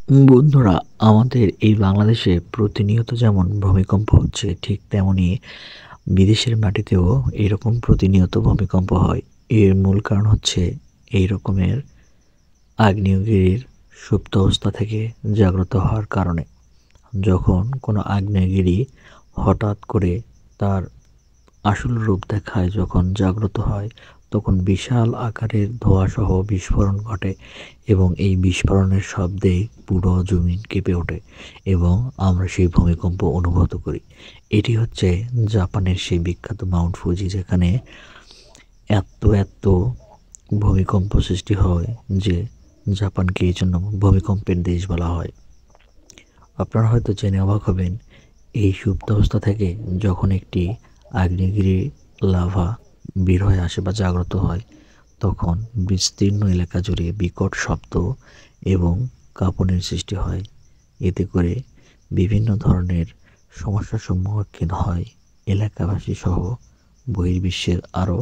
বন্ধুরা, আমাদের এই বাংলাদেশে প্রতিনিয়ত যেমন ভূমিকম্প হচ্ছে, ঠিক তেমনি বিদেশের মাটিতেও এরকম প্রতিনিয়ত ভূমিকম্প হয়। এর মূল কারণ হচ্ছে এই রকমের আগ্নেয়গিরির সুপ্ত অবস্থা থেকে জাগ্রত হওয়ার কারণে। যখন কোনো আগ্নেয়গিরি হঠাৎ করে তার আসল রূপ দেখায়, যখন জাগ্রত হয়, তখন বিশাল আকারের ধোঁয়াসহ বিস্ফোরণ ঘটে এবং এই বিস্ফোরণের শব্দে পুরো জমিন কেঁপে ওঠে এবং আমরা সেই ভূমিকম্প অনুভূত করি। এটি হচ্ছে জাপানের সেই বিখ্যাত মাউন্ট ফুজি, যেখানে এত ভূমিকম্প সৃষ্টি হয় যে জাপানকে এই জন্য ভূমিকম্পের দেশ বলা হয়। আপনারা হয়তো জেনে অবাক হবেন, এই সুপ্ত অবস্থা থেকে যখন একটি আগ্নেয়গিরি লাভা বের হয়ে আসে বা জাগ্রত হয়, তখন বিস্তীর্ণ এলাকা জুড়ে বিকট শব্দ এবং কাঁপনের সৃষ্টি হয়। এতে করে বিভিন্ন ধরনের সমস্যার সম্মুখীন হয় এলাকাবাসী সহ বহির্বিশ্বের আরও